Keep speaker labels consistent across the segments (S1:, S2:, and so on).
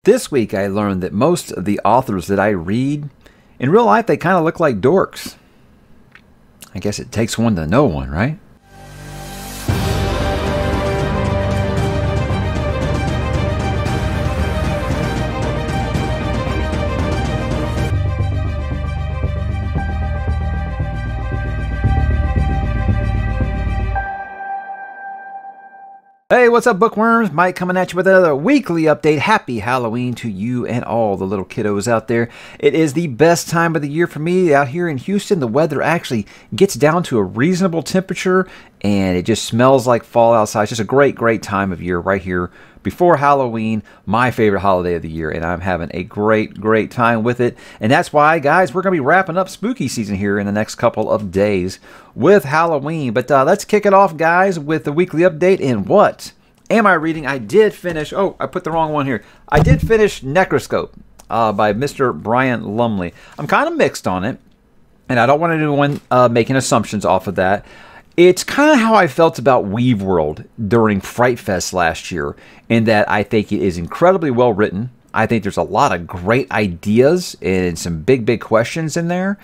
S1: This week I learned that most of the authors that I read, in real life they kind of look like dorks. I guess it takes one to know one, right? Hey, what's up, bookworms? Mike coming at you with another weekly update. Happy Halloween to you and all the little kiddos out there. It is the best time of the year for me out here in Houston. The weather actually gets down to a reasonable temperature and it just smells like fall outside. It's just a great time of year right here before Halloween, my favorite holiday of the year, and I'm having a great time with it. And that's why, guys, we're going to be wrapping up spooky season here in the next couple of days with Halloween. But let's kick it off, guys, with the weekly update. And what am I reading? I did finish, oh, I put the wrong one here. I did finish Necroscope by Mr. Brian Lumley. I'm kind of mixed on it, and I don't want anyone making assumptions off of that. It's kind of how I felt about Weave World during Fright Fest last year, in that I think it is incredibly well written. I think there's a lot of great ideas and some big questions in there.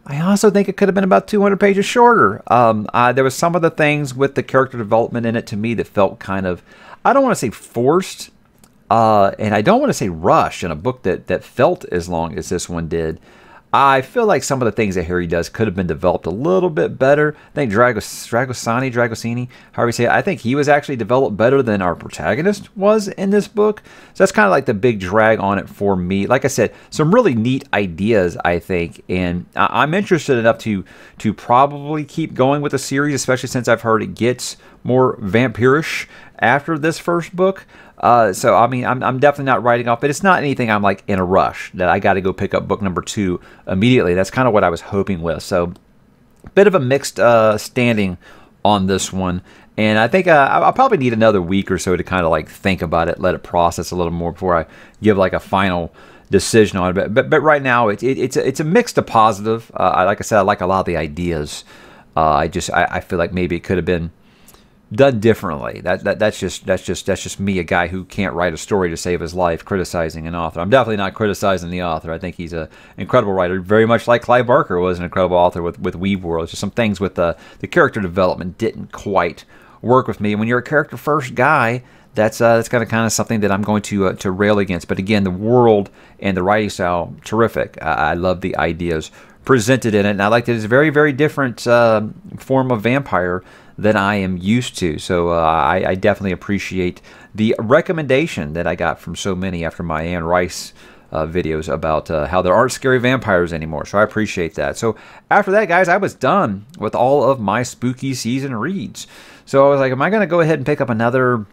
S1: I also think it could have been about 200 pages shorter. There was some of the things with the character development in it to me that felt kind of, I don't want to say forced, and I don't want to say rushed in a book that felt as long as this one did. I feel like some of the things that Harry does could have been developed a little bit better. I think Dragosini, however you say it, I think he was actually developed better than our protagonist was in this book. So that's kind of like the big drag on it for me. Like I said, some really neat ideas, I think, and I'm interested enough to probably keep going with the series, especially since I've heard it gets more vampirish after this first book. So, I mean, I'm definitely not writing off, but it's not anything I'm like in a rush that I got to go pick up book number 2 immediately. That's kind of what I was hoping with. So, bit of a mixed standing on this one. And I think I'll probably need another week or so to kind of like think about it, let it process a little more before I give like a final decision on it. But right now, it's a mix to positive. Like I said, I like a lot of the ideas. I feel like maybe it could have been done differently. That's just me, a guy who can't write a story to save his life, criticizing an author. I'm definitely not criticizing the author. I think he's an incredible writer, very much like Clive Barker was an incredible author with Weave World. It's just some things with the character development didn't quite work with me. And when you're a character first guy, that's kind of something that I'm going to rail against. But again, the world and the writing style, terrific. I love the ideas presented in it, and I like that it's a very different form of vampire than I am used to. So I definitely appreciate the recommendation that I got from so many after my Anne Rice videos about how there aren't scary vampires anymore. So I appreciate that. So after that, guys, I was done with all of my spooky season reads. So I was like, am I going to go ahead and pick up another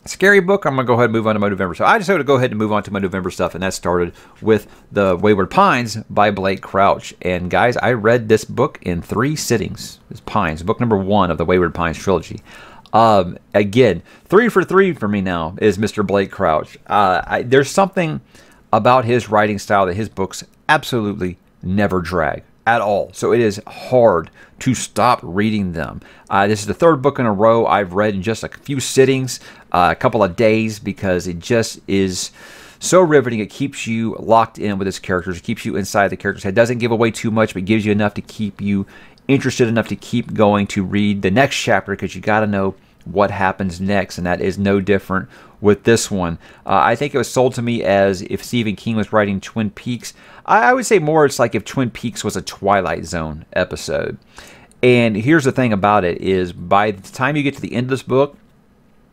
S1: scary book? I'm going to go ahead and move on to my November. So I decided to go ahead and move on to my November stuff, and that started with The Wayward Pines by Blake Crouch. And guys, I read this book in 3 sittings. It's Pines, book number 1 of the Wayward Pines trilogy. Again, 3 for 3 for me now is Mr. Blake Crouch. There's something about his writing style that his books absolutely never drag at all. So it is hard to stop reading them. This is the 3rd book in a row I've read in just a few sittings, a couple of days, because it just is so riveting. It keeps you locked in with its characters. It keeps you inside the character's head. It doesn't give away too much, but gives you enough to keep you interested enough to keep going to read the next chapter, because you got to know what happens next, and that is no different with this one. I think it was sold to me as if Stephen King was writing Twin Peaks. I would say more it's like if Twin Peaks was a Twilight Zone episode. And here's the thing about it is, by the time you get to the end of this book,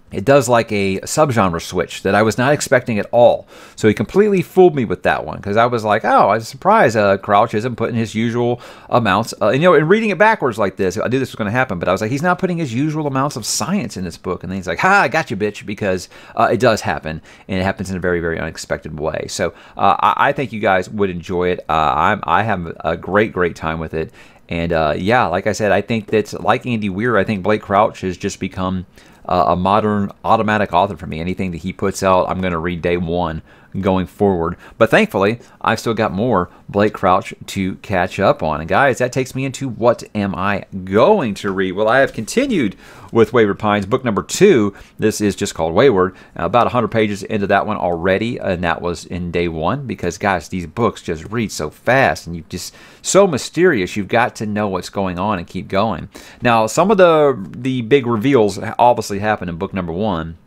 S1: it does like a subgenre switch that I was not expecting at all. So he completely fooled me with that one, because I was like, oh, I was surprised Crouch isn't putting his usual amounts. And reading it backwards like this, I knew this was going to happen, but I was like, he's not putting his usual amounts of science in this book. And then he's like, ha, I got you, bitch, because it does happen, and it happens in a very unexpected way. So I think you guys would enjoy it. I have a great time with it. And yeah, like I said, I think that's like Andy Weir. I think Blake Crouch has just become a modern automatic author for me. Anything that he puts out, I'm going to read day 1 going forward. But thankfully, I've still got more Blake Crouch to catch up on. And guys, that takes me into what am I going to read? Well, I have continued with Wayward Pines, book number 2. This is just called Wayward. About 100 pages into that one already, and that was in day 1, because guys, these books just read so fast and you just so mysterious. You've got to know what's going on and keep going. Now, some of the big reveals obviously happened in book number 1,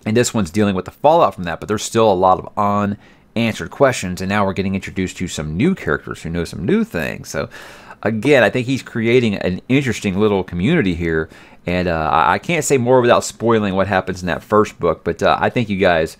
S1: and this one's dealing with the fallout from that, but there's still a lot of unanswered questions, and now we're getting introduced to some new characters who know some new things. So again, I think he's creating an interesting little community here, and I can't say more without spoiling what happens in that first book, but I think you guys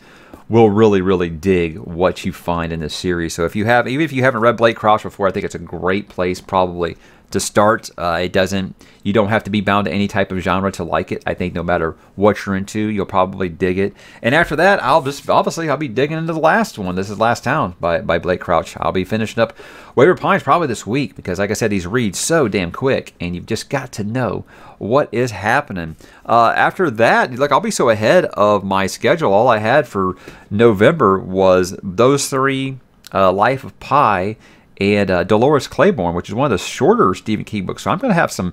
S1: will really, really dig what you find in this series. So even if you haven't read Blake Crouch before, I think it's a great place probably to start. You don't have to be bound to any type of genre to like it. I think no matter what you're into, you'll probably dig it. And after that, I'll be digging into the last one. This is Last Town by Blake Crouch. I'll be finishing up Wayward Pines probably this week, because like I said, these read so damn quick, and you've just got to know what is happening. After that, like, I'll be so ahead of my schedule. All I had for November was those 3, Life of Pi, and Dolores Claiborne, which is one of the shorter Stephen King books. So I'm going to have some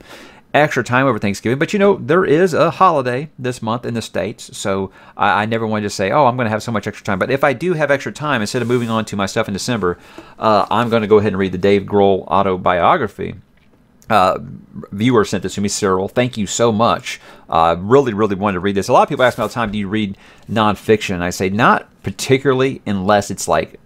S1: extra time over Thanksgiving. But, there is a holiday this month in the States, so I never wanted to say, oh, I'm going to have so much extra time. But if I do have extra time, instead of moving on to my stuff in December, I'm going to go ahead and read the Dave Grohl autobiography. Viewer sent this to me, Cyril. Thank you so much. Really, really wanted to read this. A lot of people ask me all the time, do you read nonfiction? And I say not particularly, unless it's like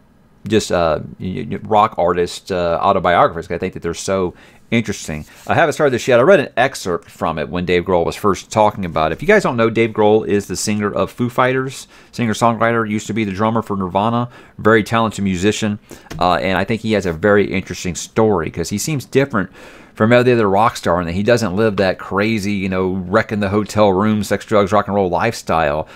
S1: just rock artist autobiographies. I think that they're so interesting. I haven't started this yet. I read an excerpt from it when Dave Grohl was first talking about it. If you guys don't know, Dave Grohl is the singer of Foo Fighters, singer-songwriter, used to be the drummer for Nirvana, very talented musician, and I think he has a very interesting story, because he seems different from every other rock star, and that he doesn't live that crazy, wrecking the hotel room, sex, drugs, rock and roll lifestyle.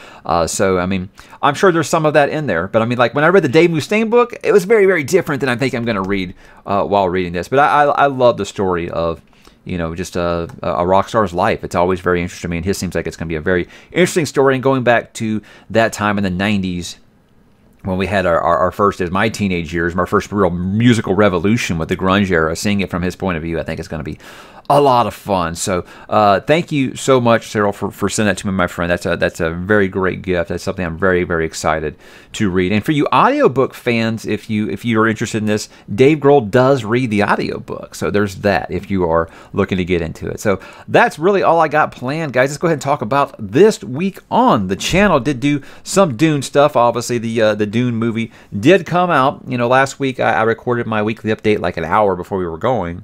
S1: So, I mean, I'm sure there's some of that in there. But, I mean, like, when I read the Dave Mustaine book, it was very, very different than I think I'm going to read while reading this. But I love the story of, just a rock star's life. It's always very interesting to me, and his seems like it's going to be a very interesting story. And going back to that time in the 90s, when we had our first, as my teenage years, my first real musical revolution with the grunge era, seeing it from his point of view, I think it's going to be a lot of fun. So thank you so much, Cyril, for sending that to me, my friend. That's a very great gift. That's something I'm very, very excited to read. And for you audiobook fans, if you are interested in this, Dave Grohl does read the audiobook. So there's that if you are looking to get into it. So that's really all I got planned, guys. Let's go ahead and talk about this week on the channel. Did do some Dune stuff. Obviously, the Dune movie did come out. Last week I recorded my weekly update like an hour before we were going.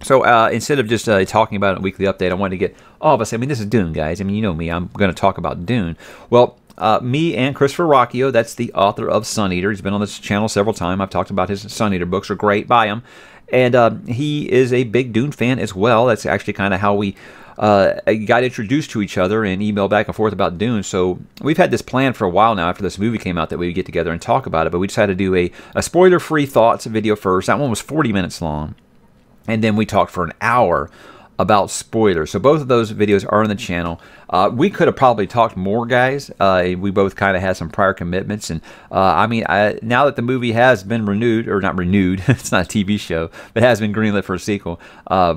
S1: So instead of just talking about a weekly update, I wanted to get all of us. I mean, this is Dune, guys. I mean, you know me. I'm going to talk about Dune. Well, me and Christopher Rocchio, that's the author of Sun Eater. He's been on this channel several times. I've talked about his Sun Eater books. Are great. Buy them. And he is a big Dune fan as well. That's actually kind of how we got introduced to each other and emailed back and forth about Dune. So we've had this plan for a while now after this movie came out that we would get together and talk about it. But we decided to do a spoiler-free thoughts video first. That one was 40 minutes long. And then we talked for an hour about spoilers. So both of those videos are on the channel. We could have probably talked more, guys. We both kind of had some prior commitments. And I mean, now that the movie has been renewed, or not renewed, it's not a TV show, but has been greenlit for a sequel,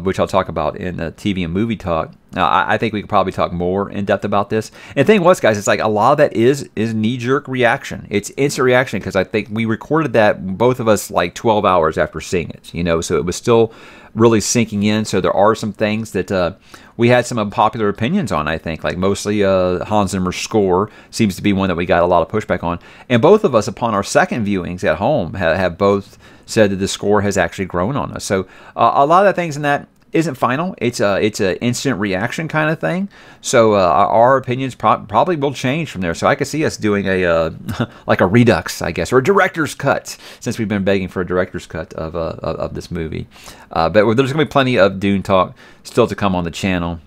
S1: which I'll talk about in the TV and movie talk. I think we could probably talk more in depth about this. And the thing was, guys, it's like a lot of that is knee-jerk reaction. It's instant reaction, because I think we recorded that, both of us, like 12 hours after seeing it, so it was still really sinking in. So there are some things that we had some unpopular opinions on, I think, like mostly Hans Zimmer's score seems to be one that we got a lot of pushback on. And both of us, upon our second viewings at home, have both said that the score has actually grown on us. So a lot of the things in that isn't final. It's a instant reaction kind of thing. So our opinions probably will change from there. So I could see us doing a like a redux, I guess, or a director's cut, since we've been begging for a director's cut of this movie. But there's going to be plenty of Dune talk still to come on the channel.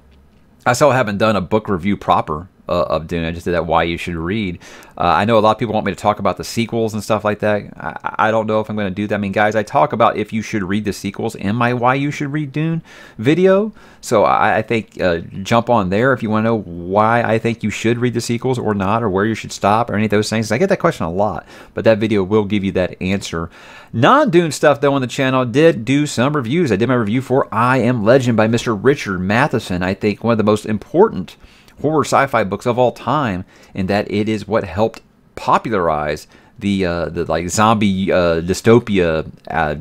S1: I still haven't done a book review proper of Dune. I just did that why you should read. I know a lot of people want me to talk about the sequels and stuff like that. I don't know if I'm going to do that. I mean, guys, I talk about if you should read the sequels in my why you should read Dune video. So I think jump on there if you want to know why I think you should read the sequels or not, or where you should stop, or any of those things. I get that question a lot, but that video will give you that answer. Non-Dune stuff, though, on the channel, did do some reviews. I did my review for I Am Legend by Mr. Richard Matheson. I think one of the most important horror sci-fi books of all time, in that it is what helped popularize the like zombie dystopia,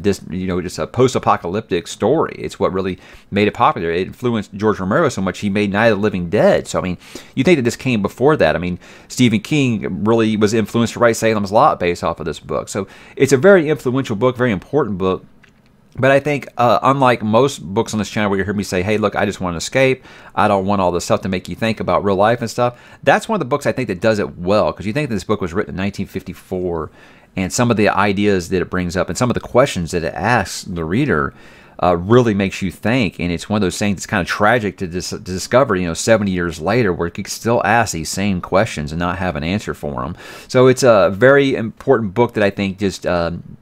S1: just a post-apocalyptic story. It's what really made it popular. It influenced George Romero so much he made Night of the Living Dead. So I mean, you think that this came before that? I mean, Stephen King really was influenced to write Salem's Lot based off of this book. So it's a very influential book, very important book. But I think, unlike most books on this channel where you hear me say, hey, look, I just want to escape, I don't want all this stuff to make you think about real life and stuff, that's one of the books I think that does it well. Because you think that this book was written in 1954, and some of the ideas that it brings up and some of the questions that it asks the reader really makes you think. And it's one of those things that's kind of tragic to discover, 70 years later, where you can still ask these same questions and not have an answer for them. So it's a very important book that I think just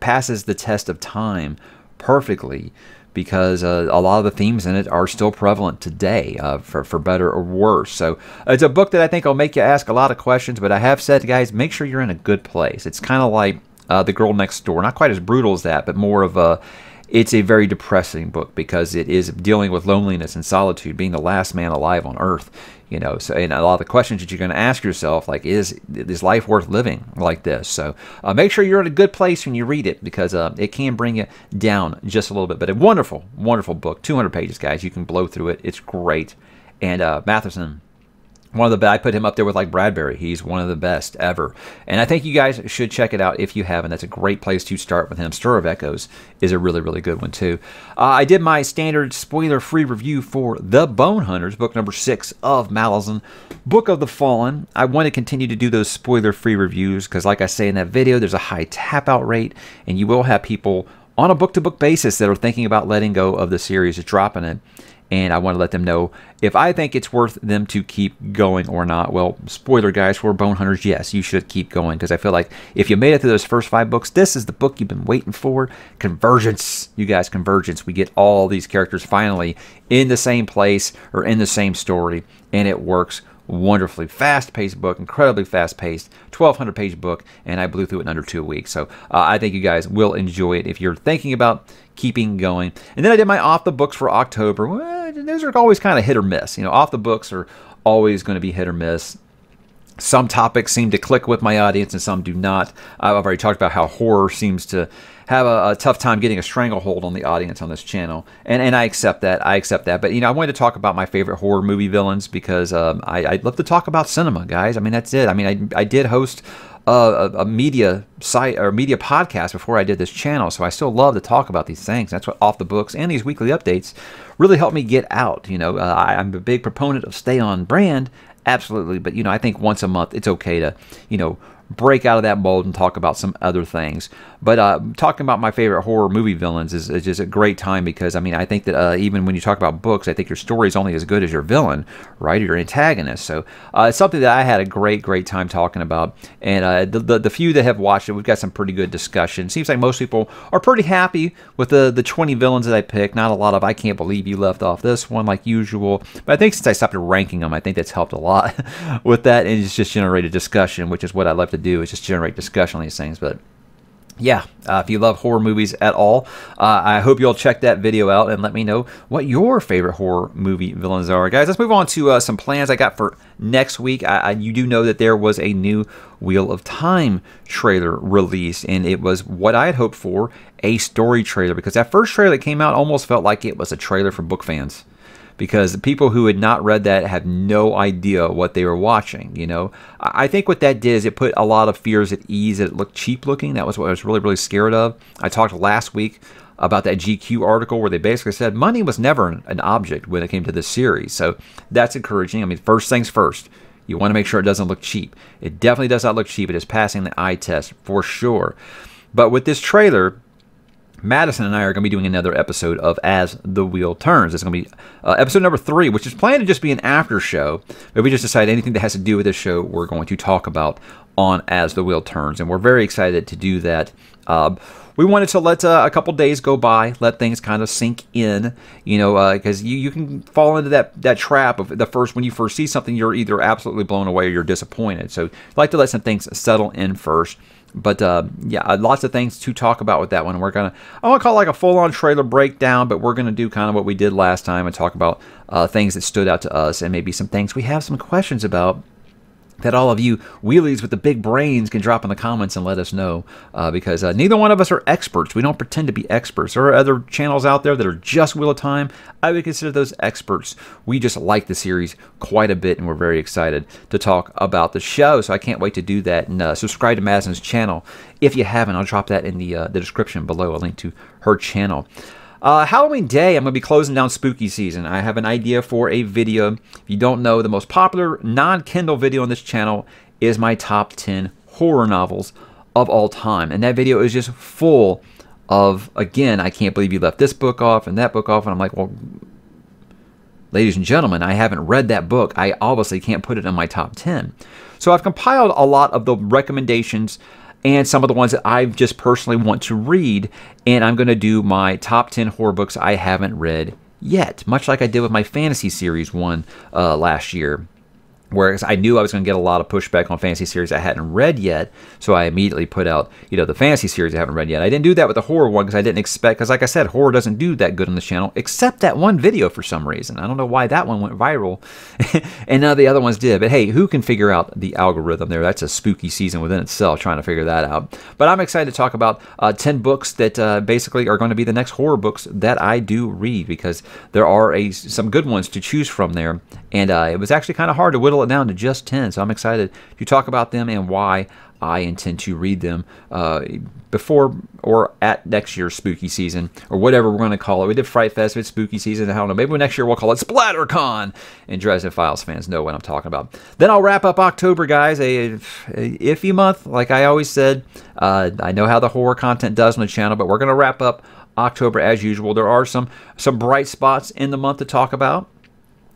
S1: passes the test of time perfectly, because a lot of the themes in it are still prevalent today, for better or worse. So it's a book that I think will make you ask a lot of questions, but I have said, guys, make sure you're in a good place. It's kind of like The Girl Next Door. Not quite as brutal as that, but more of a... It's a very depressing book because it is dealing with loneliness and solitude, being the last man alive on Earth. So and a lot of the questions that you're going to ask yourself, like, is life worth living like this? So make sure you're in a good place when you read it, because it can bring you down just a little bit. But a wonderful, wonderful book. 200 pages, guys. You can blow through it. It's great. And Matheson, one of the best. I put him up there with like Bradbury. He's one of the best ever. And I think you guys should check it out if you haven't. That's a great place to start with him. Stir of Echoes is a really, really good one too. I did my standard spoiler-free review for The Bone Hunters, book number 6 of Malazan, Book of the Fallen. I want to continue to do those spoiler-free reviews because, like I say in that video, there's a high tap-out rate, and you will have people on a book-to-book basis that are thinking about letting go of the series, dropping it. And I want to let them know if I think it's worth them to keep going or not. Well, spoiler, guys, for Bone Hunters, yes, you should keep going, because I feel like if you made it through those first 5 books, this is the book you've been waiting for. Convergence, you guys, convergence. We get all these characters finally in the same place or in the same story, and it works wonderfully. Fast-paced book, incredibly fast-paced, 1,200-page book, and I blew through it in under 2 weeks. So I think you guys will enjoy it if you're thinking about keeping going. And then I did my off the books for October. Well, those are always kind of hit or miss. Off the books are always going to be hit or miss. Some topics seem to click with my audience and some do not. I've already talked about how horror seems to have a tough time getting a stranglehold on the audience on this channel. And I accept that. I accept that. But, I wanted to talk about my favorite horror movie villains because I love to talk about cinema, guys. I mean, that's it. I mean, I did host a media site or media podcast before I did this channel, so I still love to talk about these things. That's what Off the Books and these weekly updates really help me get out. I'm a big proponent of stay on brand, absolutely, but I think once a month it's okay to break out of that mold and talk about some other things. But talking about my favorite horror movie villains is just a great time, because I think that even when you talk about books, I think your story is only as good as your villain, right, or your antagonist. So it's something that I had a great time talking about. And the few that have watched it, we've got some pretty good discussion. Seems like most people are pretty happy with the 20 villains that I picked. Not a lot of I can't believe you left off this one like usual. But I think since I stopped ranking them, I think that's helped a lot with that, and it's just generated discussion, which is what I love to do, is just generate discussion on these things. But yeah, if you love horror movies at all, I hope you'll check that video out and let me know what your favorite horror movie villains are. Guys, let's move on to some plans I got for next week. You do know that there was a new Wheel of Time trailer released, and it was what I had hoped for, a story trailer, because that first trailer that came out almost felt like it was a trailer for book fans, because the people who had not read that had no idea what they were watching. I think what that did is it put a lot of fears at ease, that it looked cheap looking. That was what I was really scared of. I talked last week about that GQ article where they basically said money was never an object when it came to this series. So that's encouraging. First things first, you want to make sure it doesn't look cheap. It definitely does not look cheap. It is passing the eye test for sure. But with this trailer, Madison and I are going to be doing another episode of As the Wheel Turns. It's going to be episode number 3, which is planned to just be an after show. But we just decided anything that has to do with this show, we're going to talk about on As the Wheel Turns. And we're very excited to do that. We wanted to let a couple days go by, let things kind of sink in, you know, because you can fall into that trap of when you first see something, you're either absolutely blown away or you're disappointed. So I'd like to let some things settle in first. But yeah, lots of things to talk about with that one. I want to call it like a full-on trailer breakdown, but we're going to do kind of what we did last time and talk about things that stood out to us and maybe some things we have some questions about that all of you wheelies with the big brains can drop in the comments and let us know, because neither one of us are experts. We don't pretend to be experts. There are other channels out there that are just Wheel of Time. I would consider those experts. We just like the series quite a bit, and we're very excited to talk about the show, so I can't wait to do that. And subscribe to Madison's channel if you haven't. I'll drop that in the description below, a link to her channel. Halloween Day, I'm going to be closing down spooky season. I have an idea for a video. If you don't know, the most popular non-Kindle video on this channel is my top 10 horror novels of all time. And that video is just full of, again, I can't believe you left this book off and that book off. And I'm like, well, ladies and gentlemen, I haven't read that book. I obviously can't put it in my top 10. So I've compiled a lot of the recommendations and some of the ones that I just personally want to read, and I'm going to do my top 10 horror books I haven't read yet, much like I did with my fantasy series one last year. Whereas I knew I was going to get a lot of pushback on fantasy series I hadn't read yet, so I immediately put out, you know, the fantasy series I haven't read yet. I didn't do that with the horror one because I didn't expect, because like I said, horror doesn't do that good on this channel, except that one video for some reason. I don't know why that one went viral, and none of the other ones did. But hey, who can figure out the algorithm there? That's a spooky season within itself, trying to figure that out. But I'm excited to talk about 10 books that basically are going to be the next horror books that I do read, because there are some good ones to choose from there, and it was actually kind of hard to whittle it down to just 10, so I'm excited to talk about them and why I intend to read them before or at next year's spooky season, or whatever we're going to call it. We did Fright Fest, it's spooky season, I don't know, maybe next year we'll call it SplatterCon, and Dresden Files fans know what I'm talking about. Then I'll wrap up October, guys, a iffy month, like I always said. I know how the horror content does on the channel, but we're going to wrap up October as usual. There are some bright spots in the month to talk about,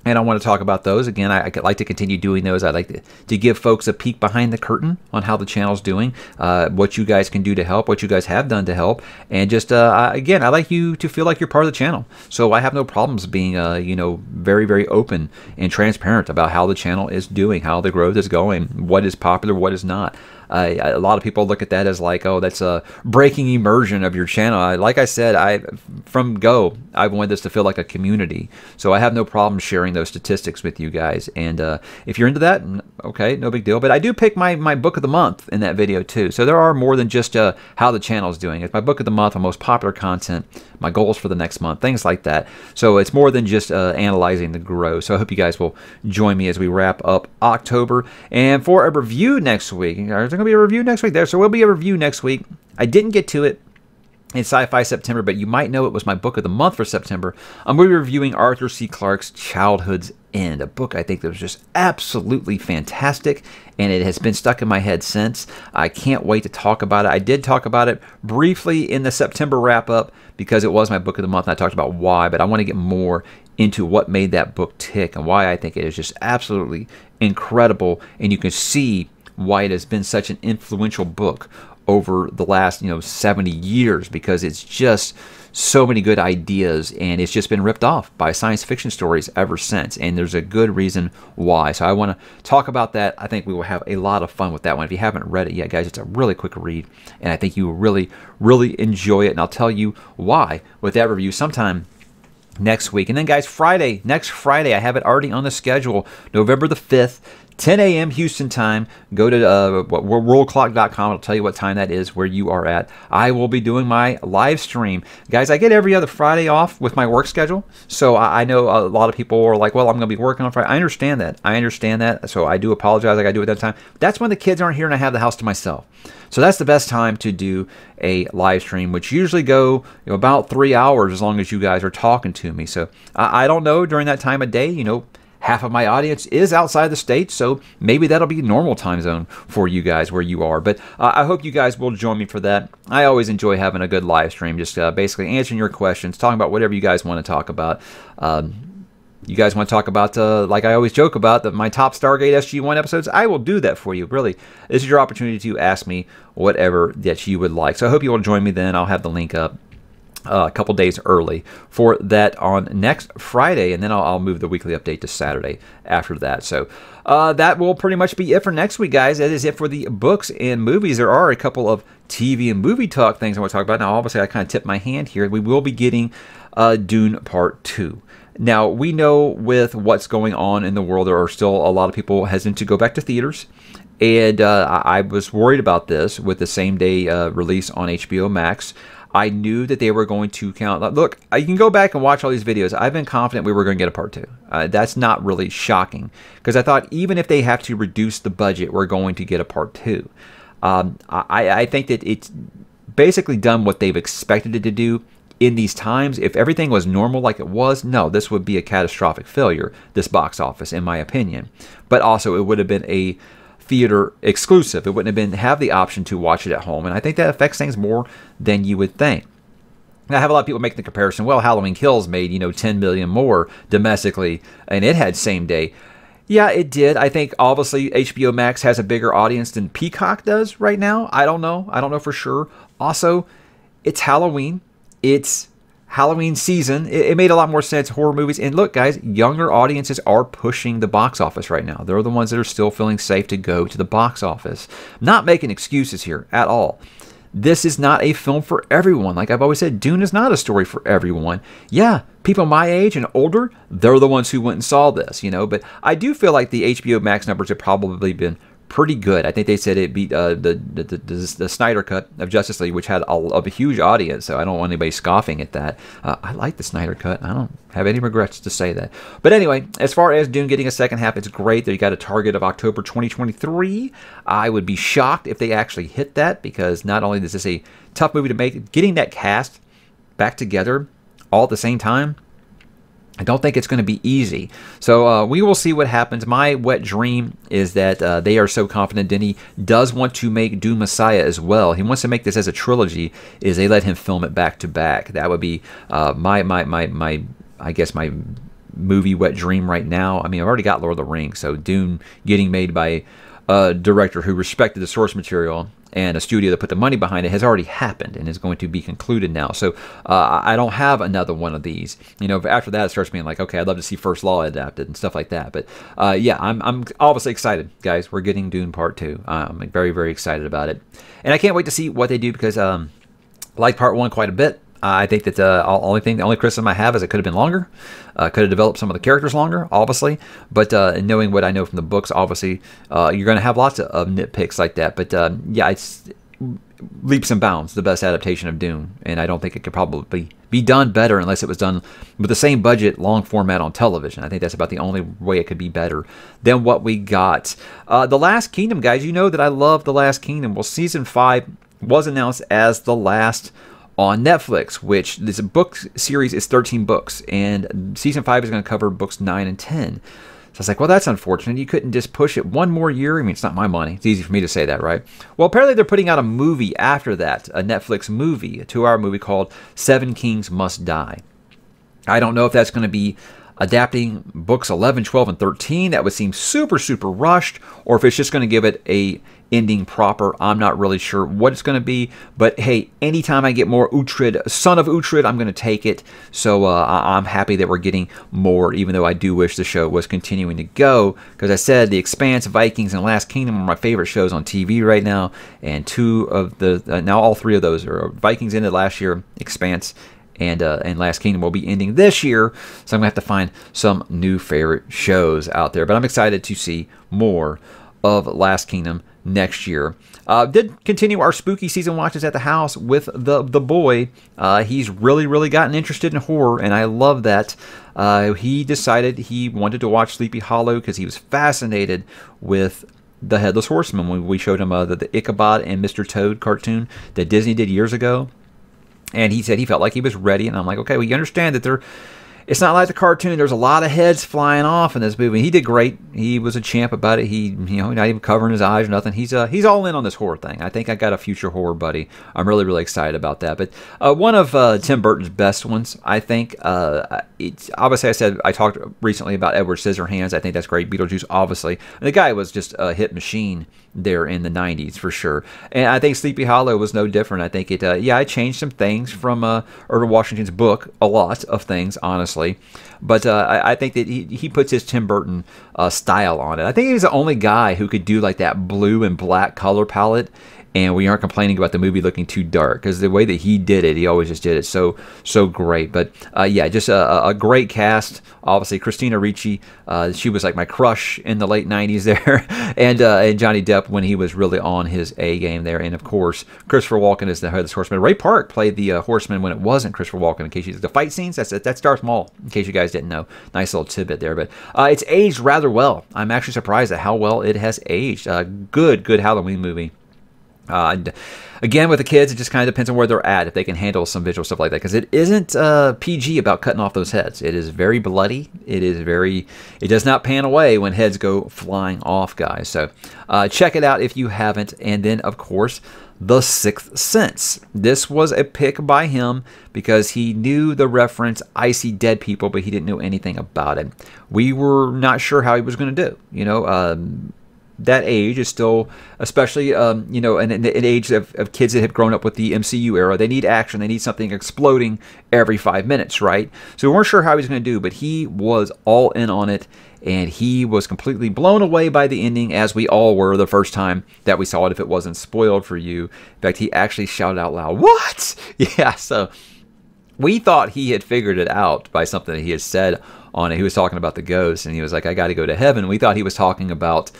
S1: and I want to talk about those. Again, I like to continue doing those. I'd like to give folks a peek behind the curtain on how the channel's doing, what you guys can do to help, what you guys have done to help, and just, again, I like you to feel like you're part of the channel. So I have no problems being, you know, very, very open and transparent about how the channel is doing, how the growth is going, what is popular, what is not. A lot of people look at that as like, oh, that's a breaking immersion of your channel. Like I said, from go, I wanted this to feel like a community. So I have no problem sharing those statistics with you guys. And if you're into that, okay, no big deal. But I do pick my book of the month in that video too. So there are more than just how the channel is doing. It's my book of the month, my most popular content, my goals for the next month, things like that. So it's more than just analyzing the growth. So I hope you guys will join me as we wrap up October. And for a review next week, there's going to be a review next week there. So we'll be a review next week. I didn't get to it in Sci-Fi September, but you might know it was my book of the month for September. I'm going to be reviewing Arthur C. Clarke's Childhood's End, a book I think that was just absolutely fantastic, and it has been stuck in my head since. I can't wait to talk about it. I did talk about it briefly in the September wrap-up because it was my book of the month, and I talked about why, but I want to get more into what made that book tick and why I think it is just absolutely incredible, and you can see why it has been such an influential book over the last 70 years, because it's just so many good ideas, and it's just been ripped off by science fiction stories ever since, and there's a good reason why. So I want to talk about that. I think we will have a lot of fun with that one. If you haven't read it yet, guys, it's a really quick read, and I think you will really, really enjoy it, and I'll tell you why with that review sometime next week. And then, guys, next Friday, I have it already on the schedule, November the 5th, 10 a.m. Houston time. Go to worldclock.com. I'll tell you what time that is where you are at. I will be doing my live stream. Guys, I get every other Friday off with my work schedule. So I know a lot of people are like, well, I'm going to be working on Friday. I understand that. So I do apologize. I got to do it that time. That's when the kids aren't here and I have the house to myself. So that's the best time to do a live stream, which usually go about 3 hours as long as you guys are talking to me. So I don't know during that time of day, half of my audience is outside the state, so maybe that'll be normal time zone for you guys where you are. But I hope you guys will join me for that. I always enjoy having a good live stream, just basically answering your questions, talking about whatever you guys want to talk about. You guys want to talk about, like I always joke about, my top Stargate SG-1 episodes? I will do that for you. Really, this is your opportunity to ask me whatever that you would like. So I hope you will join me then. I'll have the link up a couple days early for that on next Friday, and then I'll move the weekly update to Saturday after that. So that will pretty much be it for next week, guys. That is it for the books and movies. There are a couple of TV and movie talk things I want to talk about. Now, obviously, I kind of tipped my hand here. We will be getting Dune Part 2. Now, we know with what's going on in the world, there are still a lot of people hesitant to go back to theaters. And I was worried about this with the same day release on HBO Max. I knew that they were going to count. Look, you can go back and watch all these videos. I've been confident we were going to get a part 2. That's not really shocking, because I thought even if they have to reduce the budget, we're going to get a part 2. I think that it's basically done what they've expected it to do. In these times, if everything was normal like it was, no, this would be a catastrophic failure, this box office, in my opinion. But also, it would have been a theater exclusive. It wouldn't have the option to watch it at home, and I think that affects things more than you would think. Now, I have a lot of people making the comparison, well, Halloween Kills made, $10 million more domestically, and it had same day. Yeah, it did. I think, obviously, HBO Max has a bigger audience than Peacock does right now. I don't know. I don't know for sure. Also, it's Halloween. It's Halloween season. It made a lot more sense, horror movies. And look, guys, younger audiences are pushing the box office right now. They're the ones that are still feeling safe to go to the box office. Not making excuses here at all. This is not a film for everyone. Like I've always said, Dune is not a story for everyone. Yeah, people my age and older, they're the ones who went and saw this, But I do feel like the HBO Max numbers have probably been pretty good. I think they said it beat the Snyder Cut of Justice League, which had a huge audience, so I don't want anybody scoffing at that. I like the Snyder Cut. I don't have any regrets to say that. But anyway, as far as Dune getting a second half, it's great. They got a target of October 2023. I would be shocked if they actually hit that, because not only is this a tough movie to make, getting that cast back together all at the same time, I don't think it's going to be easy. So we will see what happens. My wet dream is that they are so confident Denis does want to make Dune Messiah as well. He wants to make this as a trilogy, is they let him film it back to back. That would be I guess my movie wet dream right now. I mean, I've already got Lord of the Rings, so Dune getting made by a director who respected the source material and a studio that put the money behind it has already happened and is going to be concluded now. So I don't have another one of these. After that, it starts being like, okay, I'd love to see First Law adapted and stuff like that. But yeah, I'm obviously excited, guys. We're getting Dune Part 2. I'm very, very excited about it. And I can't wait to see what they do, because I like Part 1 quite a bit. I think that the only criticism I have is it could have been longer. Could have developed some of the characters longer, obviously. But knowing what I know from the books, obviously, you're going to have lots of nitpicks like that. But yeah, it's leaps and bounds the best adaptation of Dune. And I don't think it could probably be done better unless it was done with the same budget, long format on television. I think that's about the only way it could be better than what we got. The Last Kingdom, guys, you know that I love The Last Kingdom. Well, Season 5 was announced as the last on Netflix, which this book series is 13 books, and Season 5 is going to cover books 9 and 10. So I was like, well, that's unfortunate. You couldn't just push it one more year? I mean, it's not my money. It's easy for me to say that, right? Well, apparently they're putting out a movie after that, a Netflix movie, a 2-hour movie called Seven Kings Must Die. I don't know if that's going to be adapting books 11, 12, and 13. That would seem super, super rushed, or if it's just going to give it a ending proper. I'm not really sure what it's going to be, but hey, anytime I get more Uhtred, Son of Uhtred, I'm going to take it. So I'm happy that we're getting more, even though I do wish the show was continuing to go, because I said The Expanse, Vikings, and Last Kingdom are my favorite shows on TV right now, and now all 3 of those are Vikings ended last year, Expanse and Last Kingdom will be ending this year, so I'm going to have to find some new favorite shows out there. But I'm excited to see more of Last Kingdom next year. Did continue our spooky season watches at the house with the boy. He's really gotten interested in horror, and I love that. He decided he wanted to watch Sleepy Hollow because he was fascinated with the Headless Horseman when we showed him the Ichabod and Mr. Toad cartoon that Disney did years ago. And he said he felt like he was ready, and I'm like, okay, well, you understand that it's not like the cartoon. There's a lot of heads flying off in this movie. He did great. He was a champ about it. He, not even covering his eyes or nothing. He's all in on this horror thing. I think I got a future horror buddy. I'm really, really excited about that. But one of Tim Burton's best ones, I think. It's obviously I talked recently about Edward Scissorhands. I think that's great. Beetlejuice, obviously. And the guy was just a hit machine there in the 90s for sure. And I think Sleepy Hollow was no different. I think I changed some things from Irvin Washington's book, a lot of things, honestly. But I think that he puts his Tim Burton style on it. I think he's the only guy who could do like that blue and black color palette, and we aren't complaining about the movie looking too dark, because the way that he did it, he always just did it so great. But yeah, just a great cast. Obviously, Christina Ricci, she was like my crush in the late 90s there, and Johnny Depp when he was really on his A game there. And of course, Christopher Walken is the Headless Horseman. Ray Park played the Horseman when it wasn't Christopher Walken. In case the fight scenes, that's Darth Maul. In case you guys didn't know, nice little tidbit there. But it's aged rather well. I'm actually surprised at how well it has aged. Good Halloween movie. Again, with the kids, it just kind of depends on where they're at, if they can handle some visual stuff like that, because it isn't PG about cutting off those heads. It is very bloody. It does not pan away when heads go flying off, guys. So check it out if you haven't. And then, of course, The Sixth Sense. This was a pick by him because he knew the reference, I see dead people, but he didn't know anything about it. We were not sure how he was going to do, that age is still, especially, an age of kids that have grown up with the MCU era. They need action. They need something exploding every 5 minutes, right? So we weren't sure how he was going to do, but he was all in on it, and he was completely blown away by the ending, as we all were the first time that we saw it, if it wasn't spoiled for you. In fact, he actually shouted out loud, "What?" Yeah, so we thought he had figured it out by something that he had said on it. He was talking about the ghost, and he was like, "I got to go to heaven." We thought he was talking about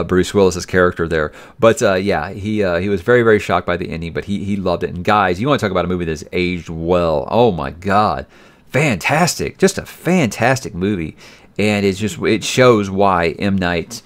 S1: Bruce Willis's character there, but yeah, he was very, very shocked by the ending, but he loved it. And guys, you want to talk about a movie that's aged well? Oh my God, fantastic! Just a fantastic movie, and it shows why M. Night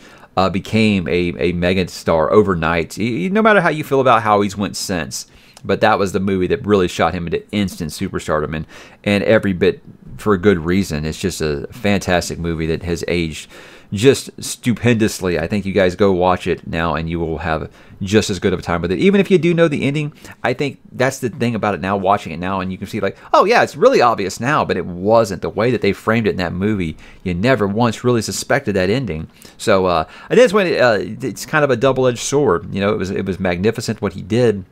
S1: became a mega star overnight. No matter how you feel about how he's went since, but that was the movie that really shot him into instant superstardom, and every bit for a good reason. It's just a fantastic movie that has aged just stupendously. I think you guys go watch it now and you will have just as good of a time with it. Even if you do know the ending, I think that's the thing about it now, watching it now, and you can see like, oh yeah, it's really obvious now, but it wasn't. The way that they framed it in that movie, you never once really suspected that ending. So I think it's kind of a double-edged sword. It was magnificent what he did,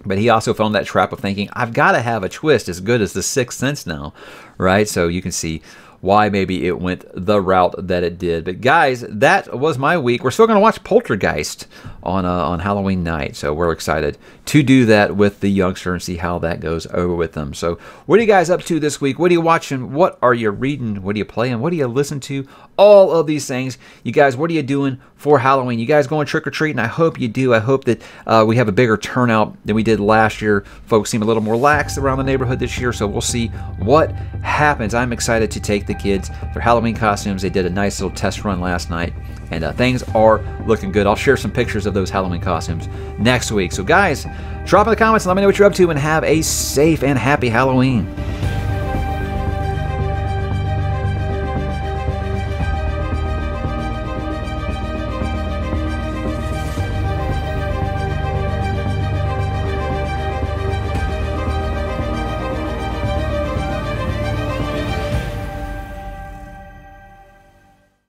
S1: but he also fell in that trap of thinking, I've got to have a twist as good as The Sixth Sense now, right? So you can see why maybe it went the route that it did. But guys, that was my week. We're still going to watch Poltergeist on Halloween night, so we're excited to do that with the youngster and see how that goes over with them. So what are you guys up to this week? What are you watching? What are you reading? What are you playing? What do you listen to? All of these things. You guys, what are you doing for Halloween? You guys going trick-or-treating? I hope you do. I hope that we have a bigger turnout than we did last year. Folks seem a little more lax around the neighborhood this year, so we'll see what happens. I'm excited to take the kids for Halloween costumes. They did a nice little test run last night, and things are looking good. I'll share some pictures of those Halloween costumes next week. So guys, drop in the comments and let me know what you're up to, and have a safe and happy Halloween.